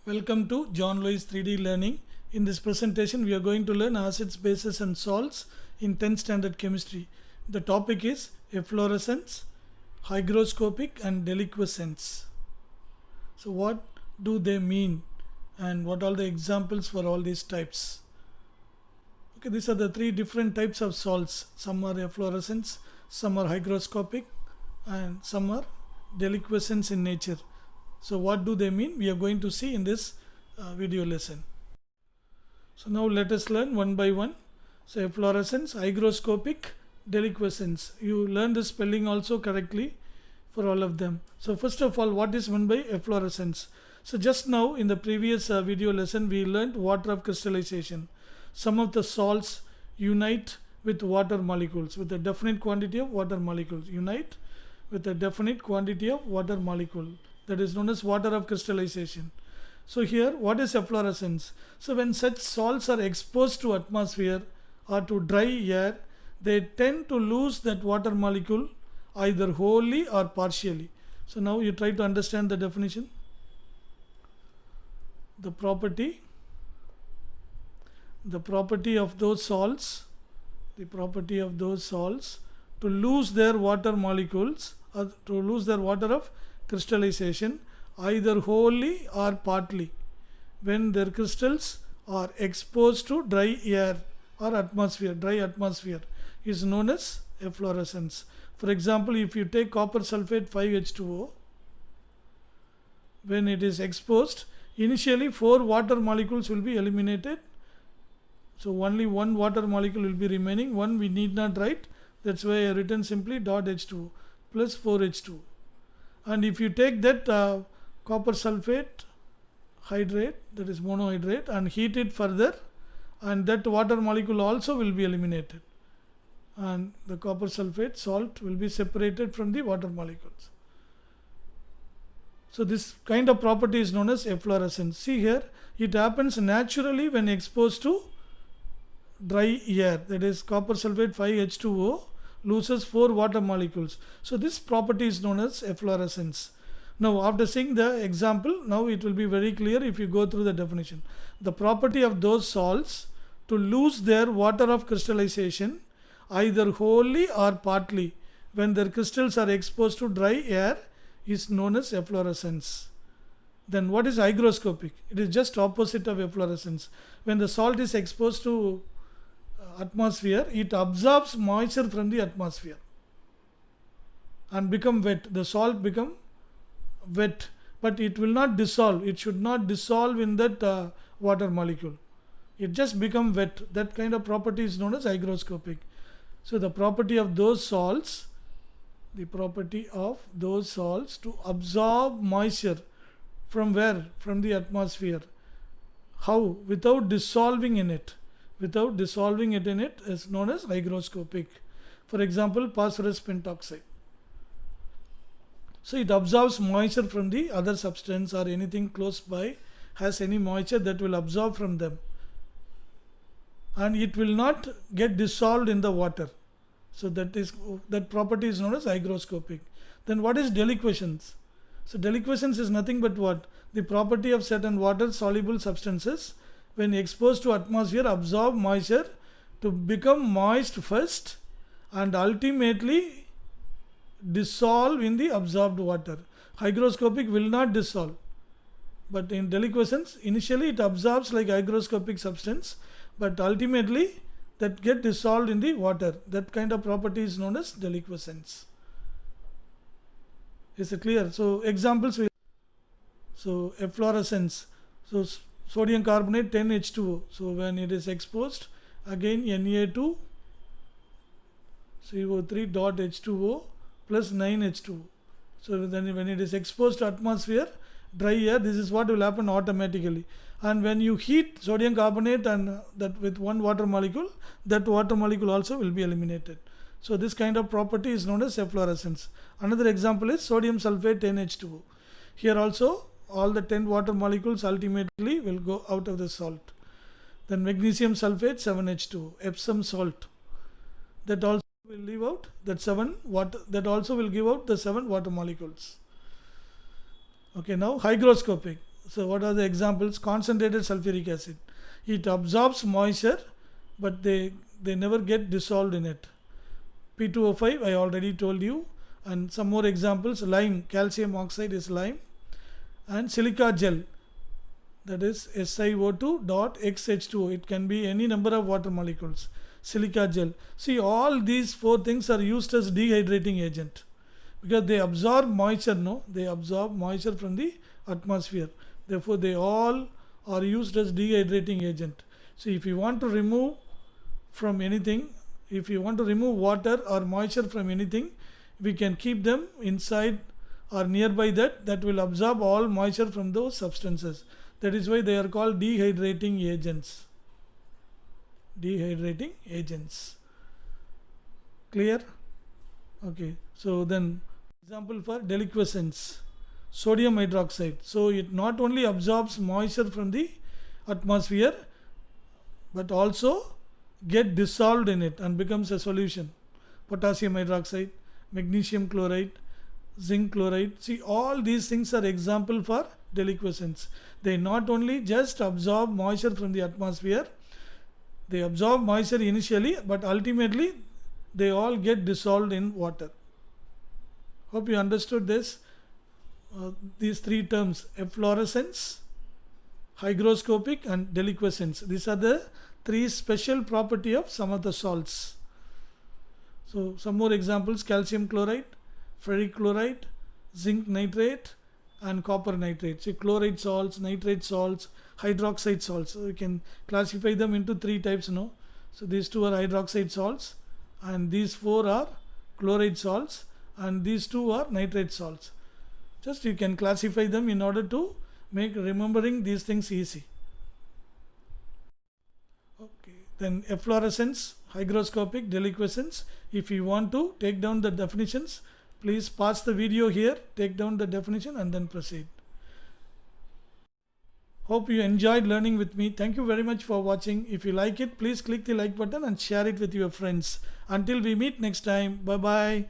Welcome to John Lewis 3D Learning. In this presentation, we are going to learn acids, bases and salts in 10th standard chemistry. The topic is efflorescence, hygroscopic and deliquescence. So what do they mean and what are the examples for all these types? Okay, these are the three different types of salts. Some are efflorescence, some are hygroscopic and some are deliquescence in nature. So what do they mean? We are going to see in this video lesson. So now let us learn one by one. So efflorescence, hygroscopic, deliquescence. You learn the spelling also correctly for all of them. So first of all, what is meant by efflorescence? So just now in the previous video lesson, we learned water of crystallization. Some of the salts unite with water molecules with a definite quantity of water molecules. Unite with a definite quantity of water molecule. That is known as water of crystallization. So here, what is efflorescence? So when such salts are exposed to atmosphere or to dry air, they tend to lose that water molecule either wholly or partially. So now you try to understand the definition. The property of those salts, to lose their water molecules or to lose their water of crystallization either wholly or partly when their crystals are exposed to dry air or dry atmosphere is known as efflorescence. For example, if you take copper sulfate 5H2O, when it is exposed, initially 4 water molecules will be eliminated. So only one water molecule will be remaining. One we need not write. That's why I written simply dot H2O plus 4H2O. And if you take that copper sulfate hydrate, that is monohydrate, and heat it further, and that water molecule also will be eliminated, and the copper sulfate salt will be separated from the water molecules. So this kind of property is known as efflorescence. See here, it happens naturally when exposed to dry air, that is copper sulfate 5H2O loses 4 water molecules. So this property is known as efflorescence. Now after seeing the example, now it will be very clear if you go through the definition. The property of those salts to lose their water of crystallization either wholly or partly when their crystals are exposed to dry air is known as efflorescence. Then what is hygroscopic? It is just opposite of efflorescence. When the salt is exposed to atmosphere, it absorbs moisture from the atmosphere and become wet. The salt become wet, but it will not dissolve. It should not dissolve in that water molecule. It just become wet. That kind of property is known as hygroscopic. So the property of those salts to absorb moisture from where? From the atmosphere. How? Without dissolving in it is known as hygroscopic. For example, phosphorus pentoxide. So it absorbs moisture from the other substance or anything close by has any moisture that will absorb from them, and it will not get dissolved in the water. So that property is known as hygroscopic. Then what is deliquescence? So deliquescence is nothing but what? The property of certain water soluble substances when exposed to atmosphere absorb moisture to become moist first and ultimately dissolve in the absorbed water. Hygroscopic will not dissolve, but in deliquescence initially it absorbs like hygroscopic substance, but ultimately that get dissolved in the water. That kind of property is known as deliquescence. Is it clear? So examples. So efflorescence. So sodium carbonate 10H2O. So when it is exposed, again Na2 CO3 dot H2O plus 9H2O. So then when it is exposed to atmosphere, dry air, this is what will happen automatically. And when you heat sodium carbonate and that with one water molecule, that water molecule also will be eliminated. So this kind of property is known as efflorescence. Another example is sodium sulfate 10H2O. Here also all the 10 water molecules ultimately will go out of the salt. Then magnesium sulfate 7H2O, Epsom salt, that also will leave out that 7 water, that also will give out the 7 water molecules. Okay, now hygroscopic. So what are the examples? Concentrated sulfuric acid. It absorbs moisture, but they never get dissolved in it. P2O5 I already told you. And some more examples: lime, calcium oxide is lime, and silica gel, that is SiO2.XH2O. It can be any number of water molecules. Silica gel. See, all these four things are used as dehydrating agent because they absorb moisture. No, they absorb moisture from the atmosphere. Therefore, they all are used as dehydrating agent. So, if you want to remove from anything, if you want to remove water or moisture from anything, we can keep them inside or nearby that will absorb all moisture from those substances. That is why they are called dehydrating agents. Dehydrating agents. Clear? Okay. So then, example for deliquescence, sodium hydroxide. So it not only absorbs moisture from the atmosphere, but also get dissolved in it and becomes a solution. Potassium hydroxide, magnesium chloride, zinc chloride. See, all these things are example for deliquescence. They not only just absorb moisture from the atmosphere, they absorb moisture initially, but ultimately they all get dissolved in water. Hope you understood this. These three terms: efflorescence, hygroscopic, and deliquescence. These are the three special property of some of the salts. So some more examples: calcium chloride, ferric chloride, zinc nitrate, and copper nitrate. See, chloride salts, nitrate salts, hydroxide salts. So we can classify them into three types. No, so these two are hydroxide salts, and these four are chloride salts, and these two are nitrate salts. Just you can classify them in order to make remembering these things easy. Okay, then efflorescence, hygroscopic, deliquescence. If you want to take down the definitions, please pause the video here, take down the definition, and then proceed. Hope you enjoyed learning with me. Thank you very much for watching. If you like it, please click the like button and share it with your friends. Until we meet next time, bye bye.